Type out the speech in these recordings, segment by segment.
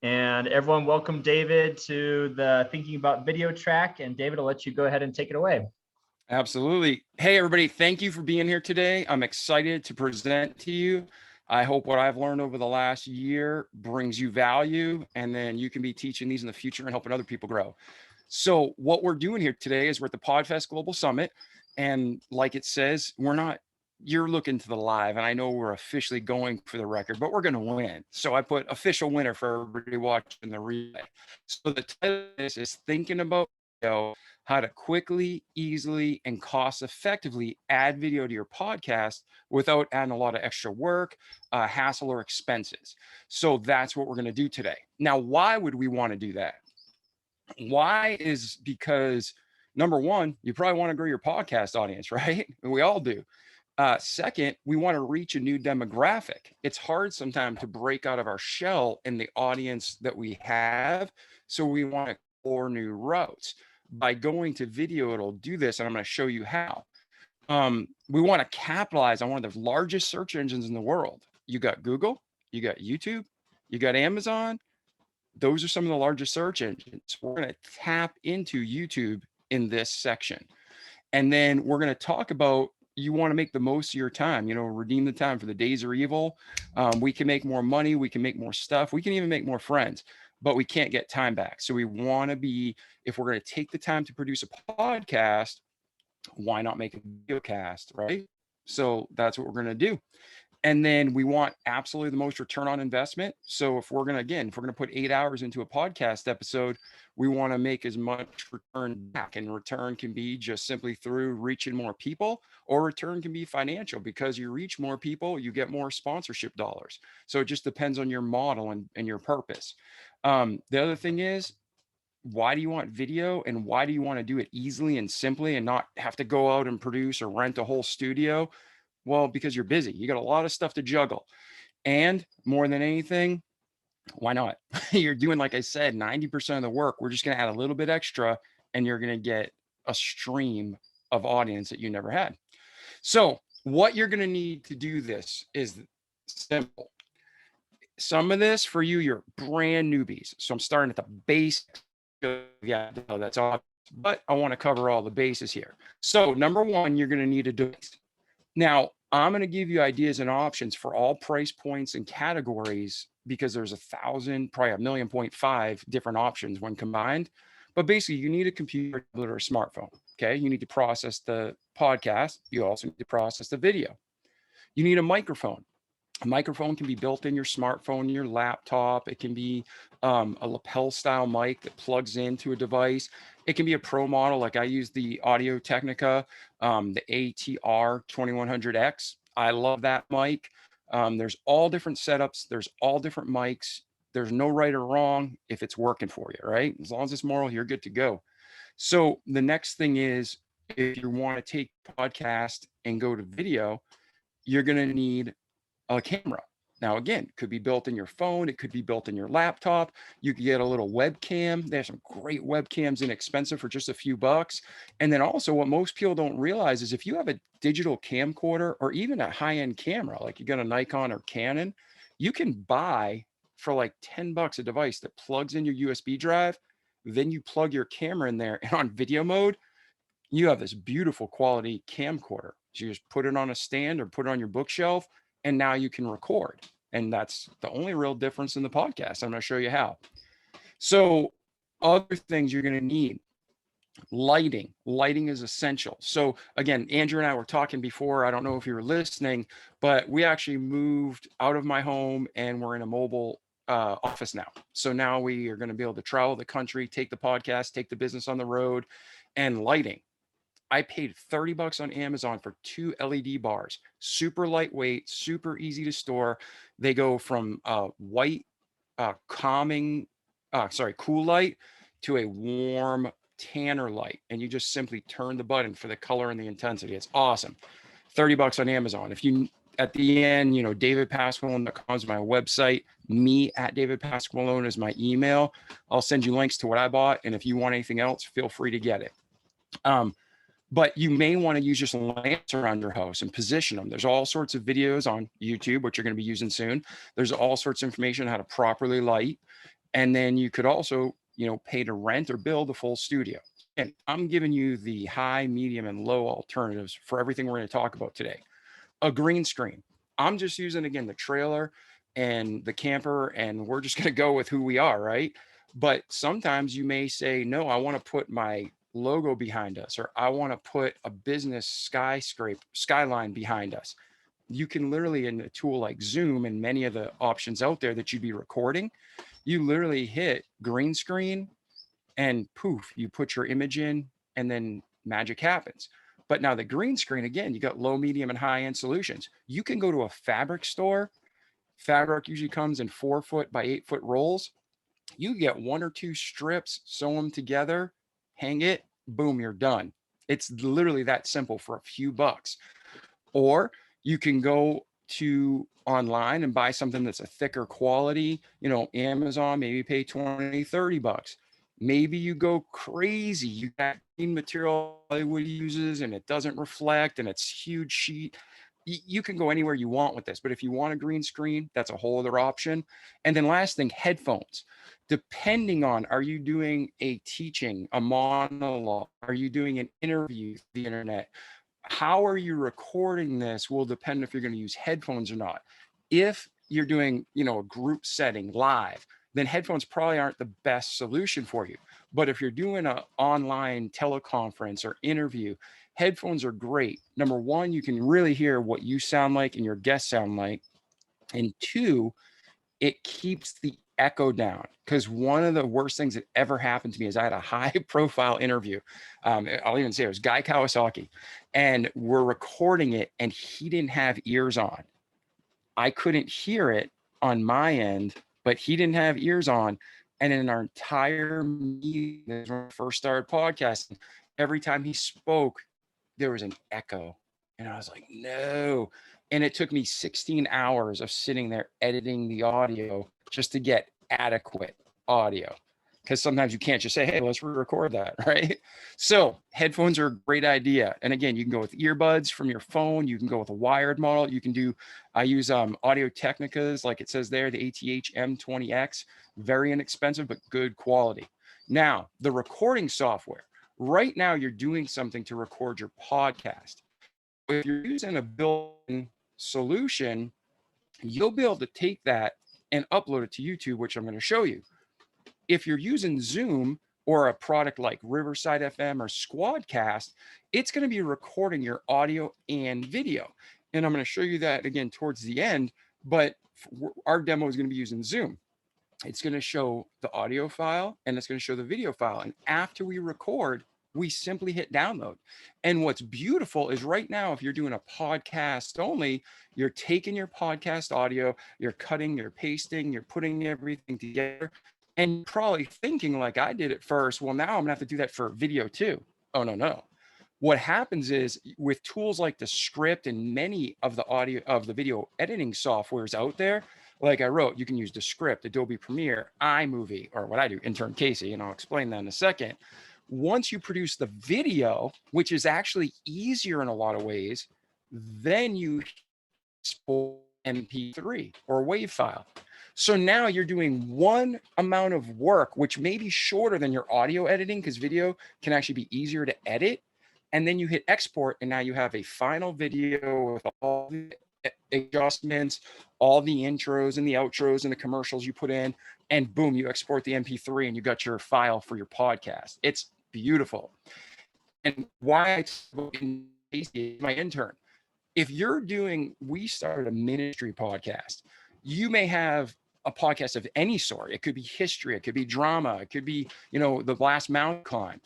And everyone, welcome David to the Thinking About Video track. And David, I'll let you go ahead and take it away. Absolutely. Hey, everybody. Thank you for being here today. I'm excited to present to you. I hope what I've learned over the last year brings you value, and then you can be teaching these in the future and helping other people grow. So what we're doing here today is we're at the Podfest Global Summit. And like it says, you're looking to the live, and I know we're officially going for the record, but we're going to win. So I put official winner for everybody watching the replay. So the title of this is Thinking About Video, how to quickly, easily, and cost effectively add video to your podcast without adding a lot of extra work, hassle, or expenses. So that's what we're going to do today. Now, why would we want to do that? Why is because number one, you probably want to grow your podcast audience, right? We all do. Second, we want to reach a new demographic. It's hard sometimes to break out of our shell in the audience that we have. So we want to explore new routes. By going to video, it'll do this, and I'm going to show you how. We want to capitalize on one of the largest search engines in the world. You got Google, you got YouTube, you got Amazon. Those are some of the largest search engines. We're going to tap into YouTube in this section. And then we're going to talk about, you want to make the most of your time, redeem the time, for the days are evil. We can make more money. We can make more stuff. We can even make more friends, but we can't get time back. So we want to be, if we're going to take the time to produce a podcast, why not make a video cast, right? So that's what we're going to do. And then we want absolutely the most return on investment. So if we're going to put 8 hours into a podcast episode, we want to make as much return back. And return can be just simply through reaching more people, or return can be financial, because you reach more people, you get more sponsorship dollars. So it just depends on your model and your purpose. The other thing is, why do you want video, and why do you want to do it easily and simply and not have to go out and produce or rent a whole studio? Well, because you're busy. You got a lot of stuff to juggle. And more than anything, why not? You're doing, like I said, 90% of the work. We're just going to add a little bit extra, and you're going to get a stream of audience that you never had. So what you're going to need to do this is simple. Some of this for you, you're brand newbies. So I'm starting at the basics. Yeah, that's all. But I want to cover all the bases here. So number one, you're going to need a device. Now, I'm going to give you ideas and options for all price points and categories, because there's 1,000, probably 1.5 million different options when combined. But basically, you need a computer or a smartphone. Okay. You need to process the podcast. You also need to process the video. You need a microphone. A microphone can be built in your smartphone, your laptop. It can be a lapel style mic that plugs into a device. It can be a pro model. Like I use the Audio Technica, the ATR 2100X. I love that mic. There's all different setups. There's all different mics. There's no right or wrong if it's working for you, right? As long as it's moral, you're good to go. So the next thing is, if you want to take podcast and go to video, you're going to need a camera. Now, again, it could be built in your phone. It could be built in your laptop. You could get a little webcam. There's some great webcams, inexpensive, for just a few bucks. And then also, what most people don't realize is, if you have a digital camcorder or even a high-end camera, like you got a Nikon or Canon, you can buy for like 10 bucks a device that plugs in your USB drive. Then you plug your camera in there, and on video mode, you have this beautiful quality camcorder. So you just put it on a stand or put it on your bookshelf, and now you can record. And that's the only real difference in the podcast. I'm going to show you how. So other things you're going to need: lighting. Lighting is essential. So again, Andrew and I were talking before. I don't know if you were listening, but we actually moved out of my home, and we're in a mobile office now. So now we are going to be able to travel the country, take the podcast, take the business on the road. And lighting, I paid 30 bucks on Amazon for 2 LED bars, super lightweight, super easy to store. They go from white, cool light to a warm tanner light. And you just simply turn the button for the color and the intensity. It's awesome. 30 bucks on Amazon. If you, at the end, davidpasqualone.com is my website. Me at David Pasqualone is my email. I'll send you links to what I bought. And if you want anything else, feel free to get it. But you may want to use just lamps around your house and position them. There's all sorts of videos on YouTube, which you're going to be using soon. There's all sorts of information on how to properly light. And then you could also, pay to rent or build a full studio. And I'm giving you the high, medium, and low alternatives for everything we're going to talk about today. A green screen. I'm just using, again, the trailer and the camper, and we're just going to go with who we are, right? But sometimes you may say, no, I want to put my logo behind us, or I want to put a business skyline behind us. You can literally, in a tool like Zoom and many of the options out there that you'd be recording, you literally hit green screen and poof, you put your image in and then magic happens. But now the green screen, again, you got low, medium, and high end solutions. You can go to a fabric store. Fabric usually comes in 4-foot by 8-foot rolls. You get 1 or 2 strips, sew them together, hang it, boom, you're done. It's literally that simple for a few bucks. Or you can go to online and buy something that's a thicker quality, Amazon, maybe pay 20, 30 bucks. Maybe you go crazy. You got material Hollywood uses and it doesn't reflect and it's huge sheet. You can go anywhere you want with this, but if you want a green screen, that's a whole other option. And then last thing, headphones. Depending on, are you doing a teaching, a monologue? Are you doing an interview, the internet? How are you recording this will depend if you're going to use headphones or not. If you're doing, a group setting live, then headphones probably aren't the best solution for you. But if you're doing an online teleconference or interview, headphones are great. Number one, you can really hear what you sound like and your guests sound like. And 2, it keeps the echo down, because one of the worst things that ever happened to me is I had a high profile interview. I'll even say it was Guy Kawasaki, and we're recording it and he didn't have ears on. I couldn't hear it on my end, but he didn't have ears on. And in our entire meeting, when I first started podcasting, every time he spoke, there was an echo. And I was like, no. And it took me 16 hours of sitting there editing the audio just to get adequate audio. Because sometimes you can't just say, hey, let's re-record that, right? So headphones are a great idea. And again, you can go with earbuds from your phone. You can go with a wired model. You can do, I use Audio Technicas, like it says there, the ATH M20X, very inexpensive, but good quality. Now, the recording software. Right now, you're doing something to record your podcast. If you're using a built-in solution, you'll be able to take that and upload it to YouTube, which I'm going to show you. If you're using Zoom or a product like Riverside FM or Squadcast, it's going to be recording your audio and video. And I'm going to show you that again towards the end, but our demo is going to be using Zoom. It's going to show the audio file and it's going to show the video file. And after we record, we simply hit download. And what's beautiful is right now, if you're doing a podcast only, you're taking your podcast audio, you're cutting, you're pasting, you're putting everything together. And you're probably thinking like I did at first, well, now I'm gonna have to do that for video too. Oh, no. What happens is with tools like the script and many of the audio of the video editing softwares out there, like I wrote, you can use the script, Adobe Premiere, iMovie, or what I do, Intern Casey, and I'll explain that in a second. Once you produce the video, which is actually easier in a lot of ways, then you export MP3 or WAV file. So now you're doing one amount of work, which may be shorter than your audio editing, because video can actually be easier to edit. And then you hit export, and now you have a final video with all the adjustments, all the intros and the outros and the commercials you put in, and boom, you export the MP3 and you got your file for your podcast. It's beautiful. And why I talk about Casey, my intern. If you're doing, we started a ministry podcast. You may have a podcast of any sort. It could be history, it could be drama, it could be, the last mountain climbed.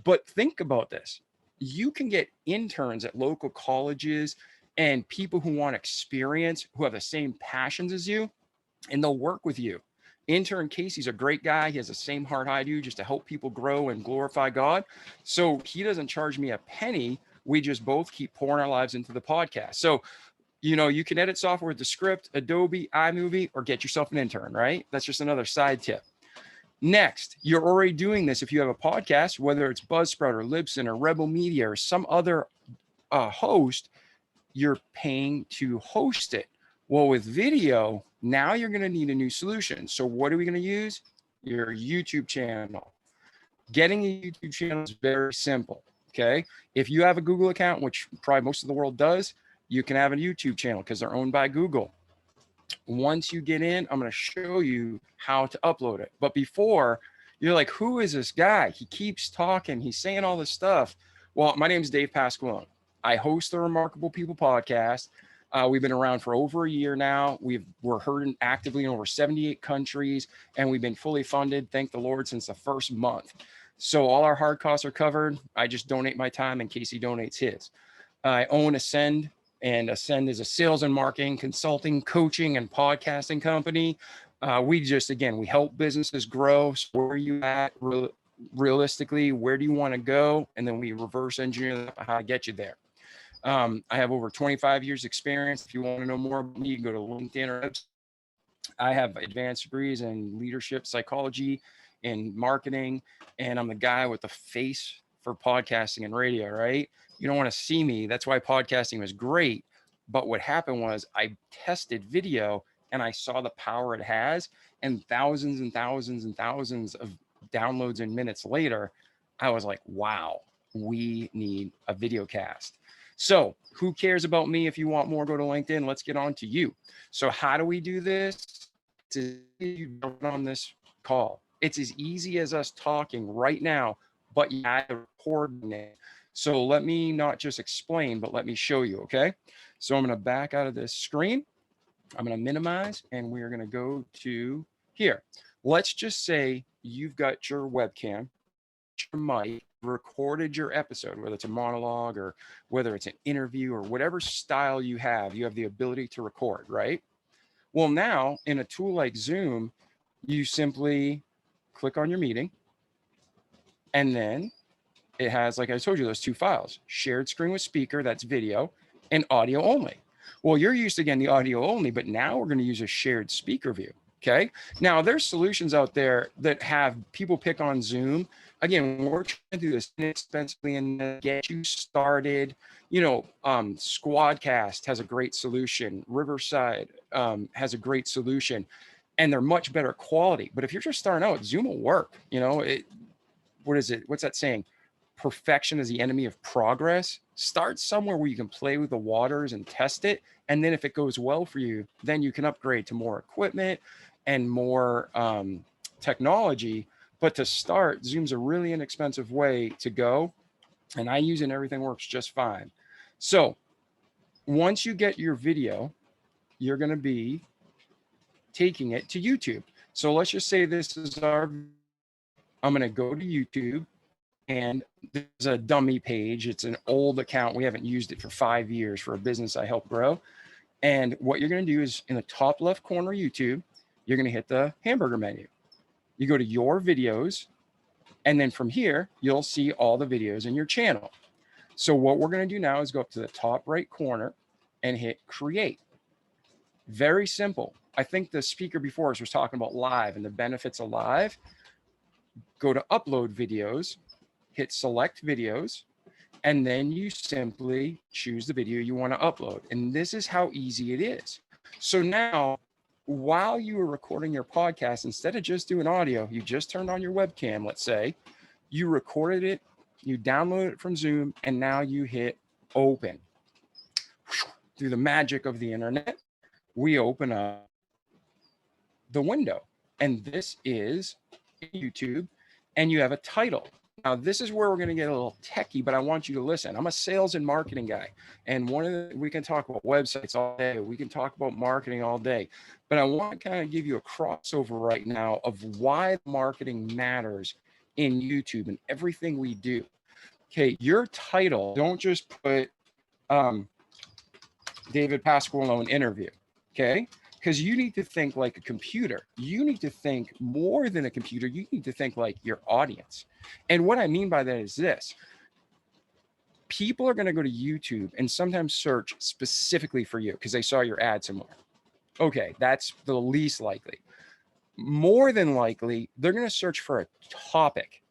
But think about this. You can get interns at local colleges and people who want experience, who have the same passions as you, and they'll work with you. Intern Casey's a great guy. He has the same heart I do, just to help people grow and glorify God. So he doesn't charge me a penny. We just both keep pouring our lives into the podcast. So, you can edit software with the script, Adobe, iMovie, or get yourself an intern, right? That's just another side tip. Next, you're already doing this. If you have a podcast, whether it's Buzzsprout or Libsyn or Rebel Media or some other host, you're paying to host it. Well, with video, Now you're going to need a new solution. So what are we going to use? Your YouTube channel. Getting a YouTube channel is very simple. Okay. If you have a Google account, which probably most of the world does, you can have a YouTube channel because they're owned by Google. Once you get in, I'm going to show you how to upload it. But before, you're like, who is this guy? He keeps talking. He's saying all this stuff. Well, my name is Dave Pasqualone. I host the Remarkable People podcast. We've been around for over a year now. We're heard actively in over 78 countries, and we've been fully funded, thank the Lord, since the first month. So all our hard costs are covered. I just donate my time and Casey donates his. I own Ascend, and Ascend is a sales and marketing, consulting, coaching, and podcasting company. We help businesses grow. So where are you at realistically? Where do you want to go? And then we reverse engineer how to get you there. I have over 25 years experience. If you want to know more about me, you can go to LinkedIn or website. I have advanced degrees in leadership, psychology, and marketing, and I'm the guy with the face for podcasting and radio, right? You don't want to see me. That's why podcasting was great. But what happened was I tested video and I saw the power it has, and thousands and thousands and thousands of downloads and minutes later, I was like, wow, we need a video cast. So who cares about me? If you want more, go to LinkedIn. Let's get on to you. So how do we do this? To you on this call. It's as easy as us talking right now, but you have to record it. So let me not just explain, but let me show you, okay? So I'm going to back out of this screen. I'm going to minimize, and we're going to go to here. Let's just say you've got your webcam, your mic, recorded your episode, whether it's a monologue or whether it's an interview or whatever style you have the ability to record, right? Well, now in a tool like Zoom, you simply click on your meeting, and then it has, like I told you, those two files: shared screen with speaker, that's video, and audio only. Well, you're used to getting the audio only, but now we're going to use a shared speaker view. Okay. Now there's solutions out there that have people pick on Zoom. Again, we're trying to do this inexpensively and get you started. Squadcast has a great solution. Riverside has a great solution, and they're much better quality. But if you're just starting out, Zoom will work. What is it? What's that saying? Perfection is the enemy of progress. Start somewhere where you can play with the waters and test it. And then if it goes well for you, then you can upgrade to more equipment and more technology. But to start, Zoom's a really inexpensive way to go. And I use it and everything works just fine. So once you get your video, you're going to be taking it to YouTube. So let's just say this is I'm going to go to YouTube. And there's a dummy page. It's an old account. We haven't used it for 5 years for a business I help grow. And what you're going to do is in the top left corner of YouTube, you're going to hit the hamburger menu. You go to your videos. And then from here, you'll see all the videos in your channel. So what we're going to do now is go up to the top right corner and hit create. Very simple. I think the speaker before us was talking about live and the benefits of live. Go to upload videos. Hit select videos, and then you simply choose the video you want to upload. And this is how easy it is. So now, while you were recording your podcast, instead of just doing audio, you just turned on your webcam, let's say, you recorded it, you downloaded it from Zoom, and now you hit open. Through the magic of the internet, we open up the window. And this is YouTube, and you have a title. Now, this is where we're going to get a little techie, but I want you to listen. I'm a sales and marketing guy, and we can talk about websites all day. We can talk about marketing all day, but I want to kind of give you a crossover right now of why marketing matters in YouTube and everything we do. Okay, your title, don't just put David Pasqualone interview, okay? Because you need to think like a computer. You need to think more than a computer. You need to think like your audience. And what I mean by that is this. People are going to go to YouTube and sometimes search specifically for you because they saw your ad somewhere. Okay, that's the least likely. More than likely, they're going to search for a topic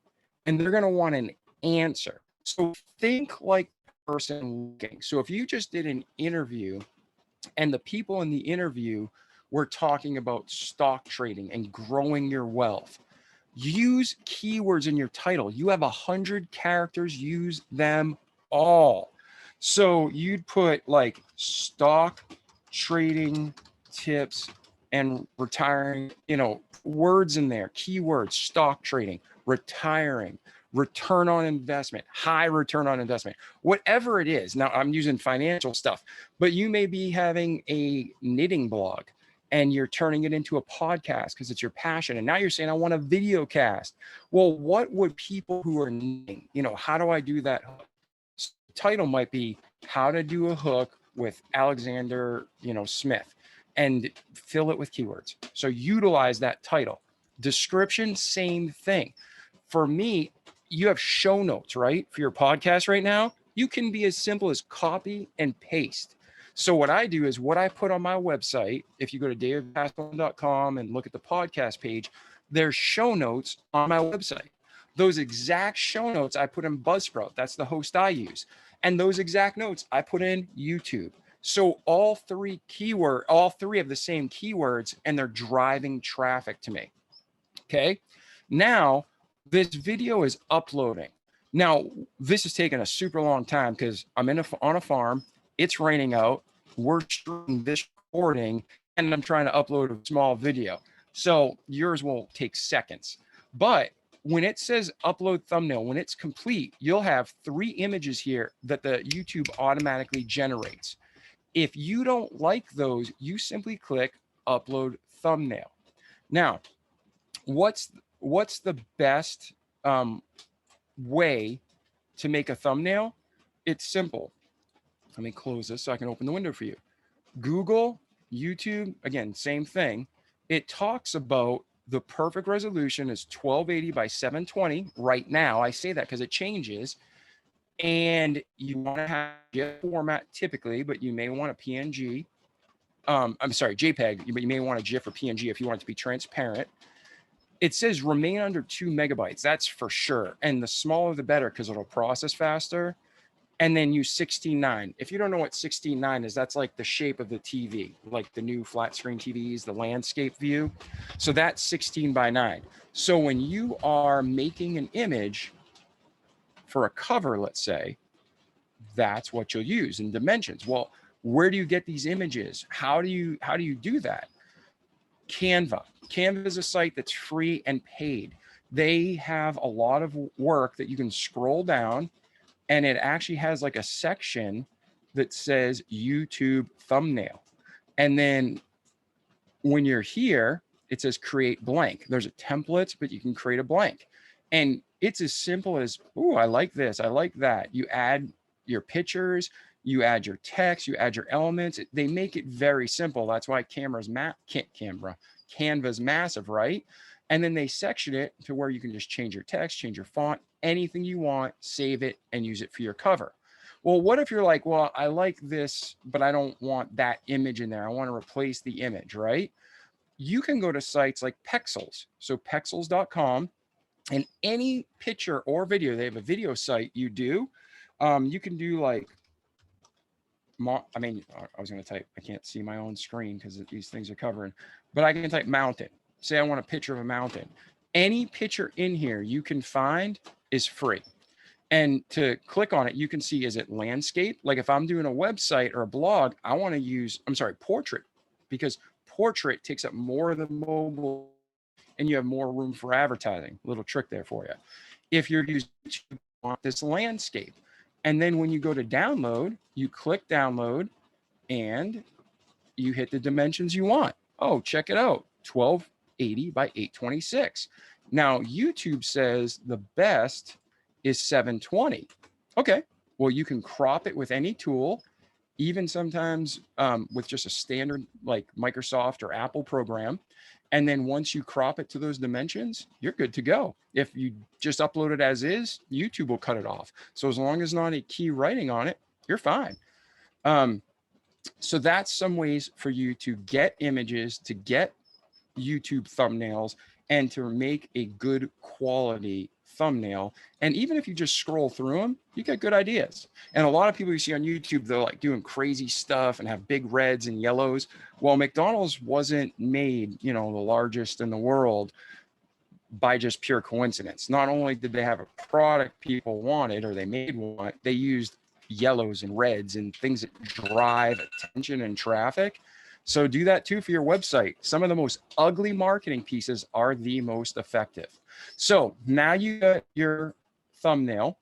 and they're going to want an answer. So think like the person looking. So if you just did an interview and the people in the interview We're talking about stock trading and growing your wealth. Use keywords in your title. You have 100 characters, use them all. So you'd put like stock trading tips and retiring, words in there, keywords, stock trading, retiring, return on investment, high return on investment, whatever it is. Now I'm using financial stuff, but you may be having a knitting blog and you're turning it into a podcast because it's your passion. And now you're saying, I want a video cast. Well, what would people who are knitting, how do I do that? So the title might be how to do a hook with Alexander, Smith, and fill it with keywords. So utilize that title. Description, same thing. For me, you have show notes, right? For your podcast right now, you can be as simple as copy and paste. So what I do is what I put on my website, if you go to davidpasqualone.com and look at the podcast page, there's show notes on my website. Those exact show notes I put in Buzzsprout. That's the host I use. And those exact notes I put in YouTube. So all three have the same keywords and they're driving traffic to me. Okay. Now this video is uploading. Now this has taken a super long time because I'm on a farm. It's raining out. We're streaming this recording and I'm trying to upload a small video. So yours will take seconds. But when it says upload thumbnail, when it's complete, you'll have 3 images here that the YouTube automatically generates. If you don't like those, you simply click upload thumbnail. Now, what's the best way to make a thumbnail? It's simple. Let me close this so I can open the window for you. Google, YouTube, again, same thing. It talks about the perfect resolution is 1280 by 720 right now. I say that because it changes. And you want to have GIF format typically, but you may want a PNG. I'm sorry, JPEG, but you may want a GIF or PNG if you want it to be transparent. It says remain under 2 megabytes. That's for sure. And the smaller the better because it'll process faster. And then use 16:9. If you don't know what 16:9 is, that's like the shape of the TV, like the new flat screen TVs, the landscape view. So that's 16:9. So when you are making an image for a cover, let's say, that's what you'll use in dimensions. Well, where do you get these images? How do you do that? Canva. Canva is a site that's free and paid. They have a lot of work that you can scroll down, and it actually has like a section that says YouTube thumbnail. And then when you're here, it says create blank. There's a template, but you can create a blank. And it's as simple as, oh, I like this, I like that. You add your pictures, you add your text, you add your elements. They make it very simple. That's why Canva's massive, right? And then they section it to where you can just change your text, change your font, anything you want, save it, and use it for your cover. Well, what if you're like, well, I like this, but I don't want that image in there. I want to replace the image, right? You can go to sites like Pexels. So pexels.com, and any picture or video, they have a video site you do. You can do like, I was going to type, I can't see my own screen because these things are covering, but I can type mountain. Say I want a picture of a mountain. Any picture in here you can find is free. And to click on it, you can see, is it landscape? Like if I'm doing a website or a blog, I want to use, portrait, because portrait takes up more of the mobile and you have more room for advertising. Little trick there for you. If you're using this landscape, and then when you go to download, you click download and you hit the dimensions you want. Oh, check it out. 1280 by 826. Now, YouTube says the best is 720. Okay, well, you can crop it with any tool, even sometimes with just a standard like Microsoft or Apple program. And then once you crop it to those dimensions, you're good to go. If you just upload it as is, YouTube will cut it off. So as long as not a key writing on it, you're fine. So that's some ways for you to get images, to get YouTube thumbnails, and to make a good quality thumbnail. And even if you just scroll through them, you get good ideas. And a lot of people you see on YouTube, they're like doing crazy stuff and have big reds and yellows. Well, McDonald's wasn't made, the largest in the world by just pure coincidence. Not only did they have a product people wanted or they made one, they used yellows and reds and things that drive attention and traffic. So do that too for your website. Some of the most ugly marketing pieces are the most effective. So now you got your thumbnail,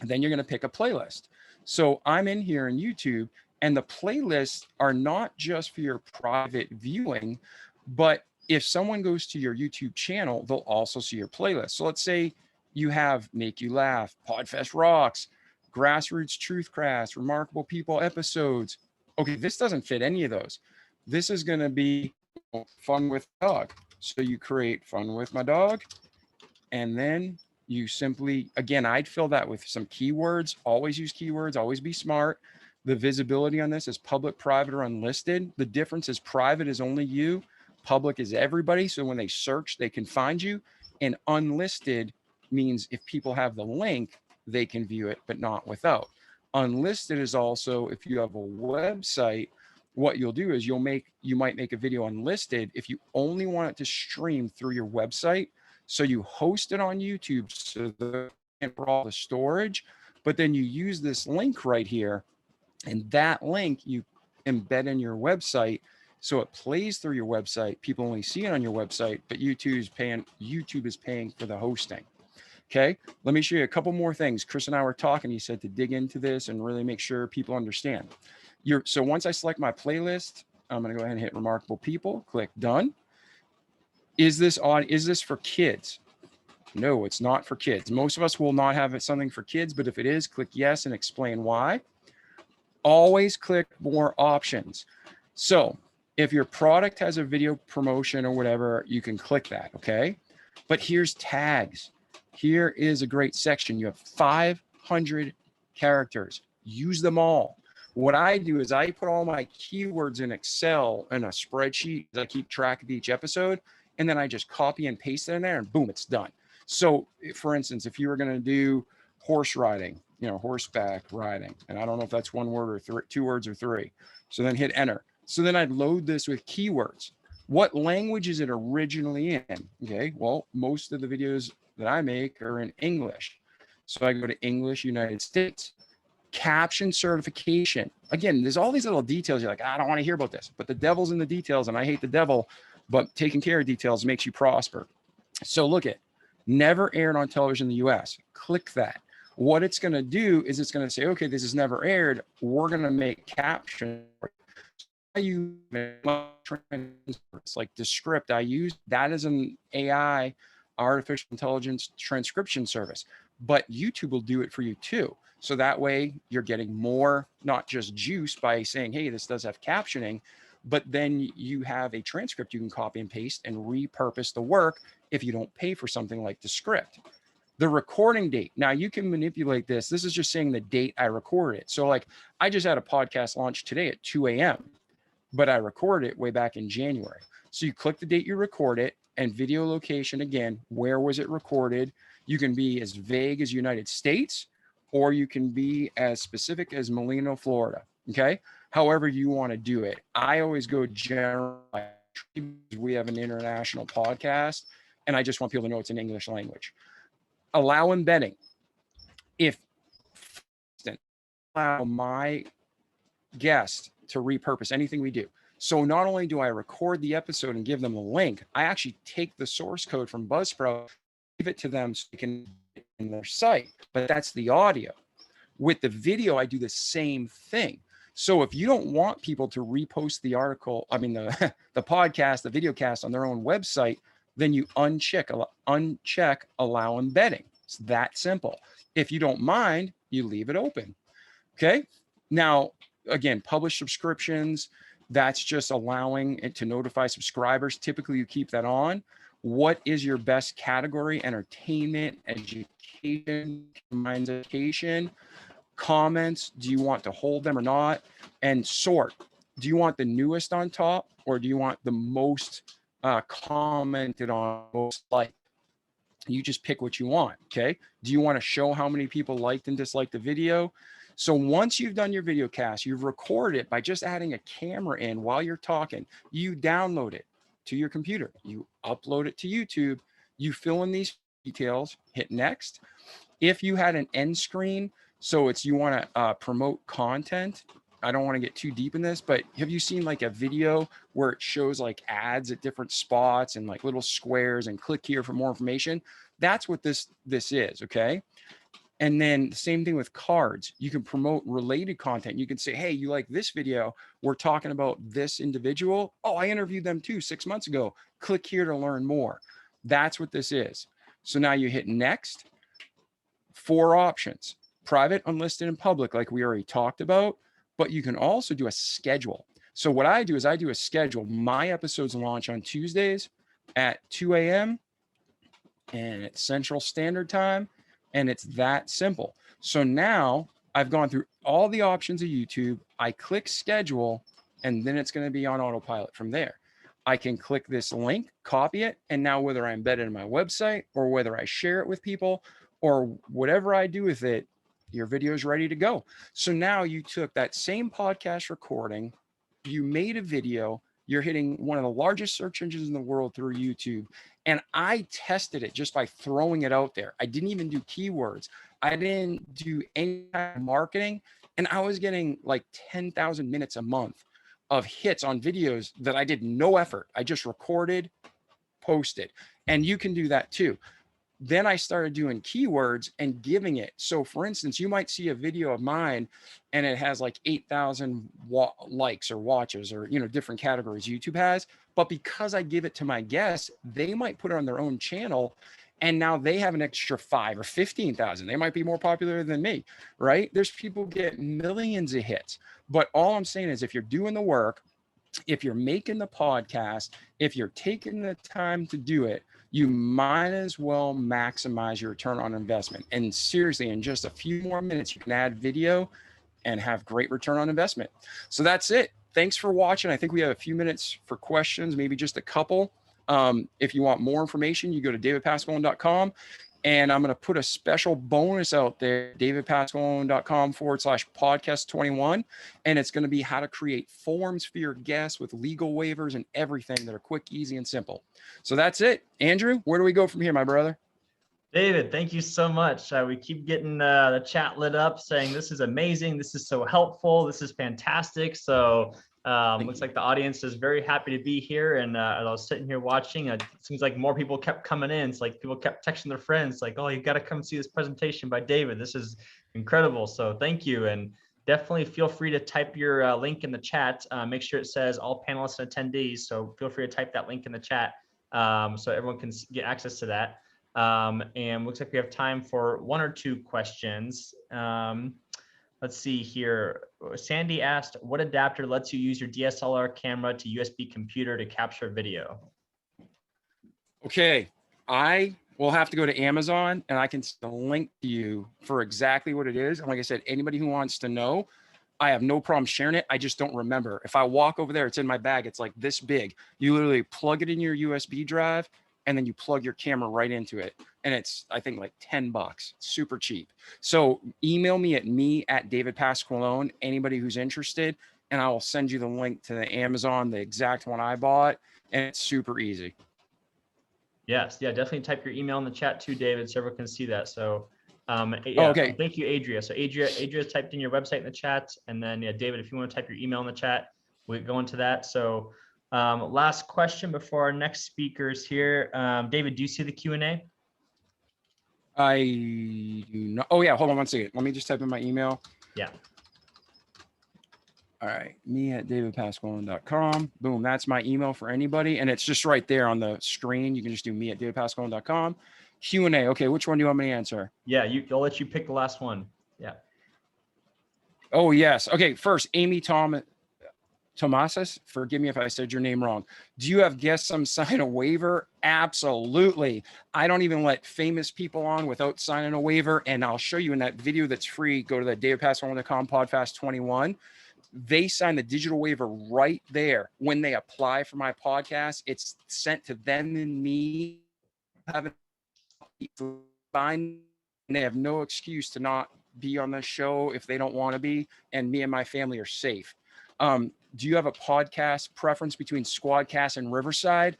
and then you're going to pick a playlist. So I'm in here in YouTube, and the playlists are not just for your private viewing, but if someone goes to your YouTube channel, they'll also see your playlist. So let's say you have Make You Laugh, Podfest Rocks, Grassroots Truthcast, Remarkable People episodes. Okay, this doesn't fit any of those. This is going to be Fun with Dog. So you create Fun with My Dog, and then you simply, again, I'd fill that with some keywords. Always use keywords, always be smart. The visibility on this is public, private, or unlisted. The difference is private is only you. Public is everybody. So when they search, they can find you. And unlisted means if people have the link, they can view it, but not without. Unlisted is also if you have a website, what you'll do is you might make a video unlisted if you only want it to stream through your website. So you host it on YouTube so that for all the storage, but then you use this link right here, and that link you embed in your website. So it plays through your website. People only see it on your website, but YouTube is paying for the hosting. Okay, let me show you a couple more things. Chris and I were talking. He said to dig into this and really make sure people understand. So once I select my playlist, I'm going to go ahead and hit Remarkable People. Click Done. Is this for kids? No, it's not for kids. Most of us will not have something for kids, but if it is, click yes and explain why. Always click more options. So if your product has a video promotion or whatever, you can click that, okay? But here's tags. Here is a great section. You have 500 characters. Use them all. What I do is I put all my keywords in Excel in a spreadsheet. I keep track of each episode, and then I just copy and paste it in there, and boom, it's done. So for instance, if you were going to do horse riding, horseback riding, and I don't know if that's one word or two words or three. So then hit enter. So then I'd load this with keywords. What language is it originally in? Okay, well, most of the videos that I make are in English. So I go to English, United States. Caption certification. Again, there's all these little details. You're like, I don't want to hear about this, but the devil's in the details, and I hate the devil, but taking care of details makes you prosper. So look at never aired on television in the US. Click that. What it's going to do is it's going to say, okay, this is never aired. We're going to make caption. I use like Descript. I use that as an AI, artificial intelligence transcription service, but YouTube will do it for you too. So that way you're getting more, not just juice by saying, hey, this does have captioning, but then you have a transcript you can copy and paste and repurpose the work if you don't pay for something like Descript. The recording date. Now you can manipulate this. This is just saying the date I recorded it. So like I just had a podcast launch today at 2 a.m., but I recorded it way back in January. So you click the date you record it, and video location again, where was it recorded? You can be as vague as United States, or you can be as specific as Molino, Florida. Okay. However you want to do it. I always go general. We have an international podcast, and I just want people to know it's an English language. Allow embedding. If allow my guest to repurpose anything we do. So not only do I record the episode and give them a link, I actually take the source code from Buzzsprout, give it to them so they can in their site, but that's the audio. With the video, I do the same thing. So if you don't want people to repost the article, the podcast, the video cast on their own website, then you uncheck allow embedding. It's that simple. If you don't mind, you leave it open. Okay. Now, again, publish subscriptions. That's just allowing it to notify subscribers. Typically, you keep that on. What is your best category? Entertainment, education, minds education. Comments, do you want to hold them or not? And sort. Do you want the newest on top, or do you want the most commented on, most liked. You just pick what you want. Okay. Do you want to show how many people liked and disliked the video? So once you've done your video cast, you've recorded it by just adding a camera in while you're talking. You download it to your computer. You upload it to YouTube. You fill in these details, hit next. If you had an end screen, so it's you want to promote content. I don't want to get too deep in this, but have you seen like a video where it shows like ads at different spots and like little squares and click here for more information? That's what this is, okay? And then the same thing with cards. You can promote related content. You can say, hey, you like this video? We're talking about this individual. Oh, I interviewed them too 6 months ago. Click here to learn more. That's what this is. So now you hit next. 4 options: private, unlisted, and public, like we already talked about. But you can also do a schedule. So what I do is I do a schedule. My episodes launch on Tuesdays at 2 a.m. and it's Central Standard Time. And it's that simple. So now I've gone through all the options of YouTube. I click schedule, and then it's going to be on autopilot from there. I can click this link, copy it, and now whether I embed it in my website or whether I share it with people or whatever I do with it, your video is ready to go. So now you took that same podcast recording, you made a video, you're hitting one of the largest search engines in the world through YouTube. And I tested it just by throwing it out there. I didn't even do keywords. I didn't do any kind of marketing. And I was getting like 10,000 minutes a month of hits on videos that I did no effort. I just recorded, posted. And you can do that too. Then I started doing keywords and giving it. So for instance, you might see a video of mine and it has like 8,000 likes or watches or, you know, different categories YouTube has. But because I give it to my guests, they might put it on their own channel and now they have an extra 5 or 15,000. They might be more popular than me, right? There's people get millions of hits. But all I'm saying is if you're doing the work, if you're making the podcast, if you're taking the time to do it, you might as well maximize your return on investment. And seriously, in just a few more minutes, you can add video and have great return on investment. So that's it. Thanks for watching. I think we have a few minutes for questions, maybe just a couple. If you want more information, you go to davidpasqualone.com. And I'm going to put a special bonus out there, davidpasqualone.com/podcast21. And it's going to be how to create forms for your guests with legal waivers and everything that are quick, easy, and simple. So that's it. Andrew, where do we go from here, my brother? David, thank you so much. We keep getting the chat lit up saying this is amazing. This is so helpful. This is fantastic. So looks like the audience is very happy to be here. And as I was sitting here watching, it seems like more people kept coming in. It's like people kept texting their friends like, oh, you got to come see this presentation by David. This is incredible. So thank you. And definitely feel free to type your link in the chat. Make sure it says all panelists and attendees. So feel free to type that link in the chat so everyone can get access to that. And looks like we have time for 1 or 2 questions. Let's see here. Sandy asked, what adapter lets you use your DSLR camera to USB computer to capture video? Okay, I will have to go to Amazon and I can link to you for exactly what it is. And like I said, anybody who wants to know, I have no problem sharing it. I just don't remember. If I walk over there, it's in my bag. It's like this big. You literally plug it in your USB drive and then you plug your camera right into it. And it's, I think, like $10, super cheap. So email me at David Pasqualone, anybody who's interested, and I will send you the link to the Amazon, the exact one I bought, and it's super easy. Yes, yeah, definitely type your email in the chat too, David, so everyone can see that. So yeah, okay. Thank you, Adria. So Adria's typed in your website in the chat, and then yeah, David, if you want to type your email in the chat, we go into that. So last question before our next speakers here. David, do you see the Q&A? I do not. Oh yeah, hold on one second. Let me just type in my email. Yeah. All right, me at davidpasqualone.com. Boom, that's my email for anybody. And it's just right there on the screen. You can just do me at davidpasqualone.com. Q&A. Okay, which one do you want me to answer? Yeah, I'll let you pick the last one. Yeah. Oh, yes. Okay, first, Amy Tomasas, forgive me if I said your name wrong. Do you have guests sign a waiver? Absolutely. I don't even let famous people on without signing a waiver. And I'll show you in that video that's free. Go to the davidpasqualone.com Podfest 21. they sign the digital waiver right there when they apply for my podcast. It's sent to them and me. Have and they have no excuse to not be on the show if they don't want to be, and me and my family are safe. Do you have a podcast preference between Squadcast and Riverside?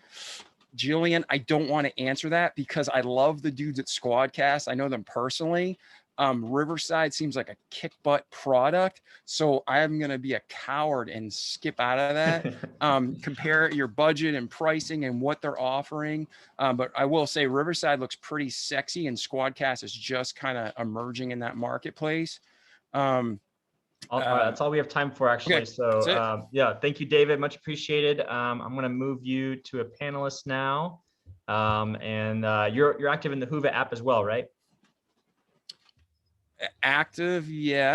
Jillian, I don't want to answer that because I love the dudes at Squadcast. I know them personally. Riverside seems like a kick butt product, so I'm going to be a coward and skip out of that. Compare your budget and pricing and what they're offering. But I will say Riverside looks pretty sexy, and Squadcast is just kind of emerging in that marketplace. All right, that's all we have time for, actually. Okay, so yeah, thank you, David. Much appreciated. I'm going to move you to a panelist now. And you're active in the Whova app as well, right? Active, yeah.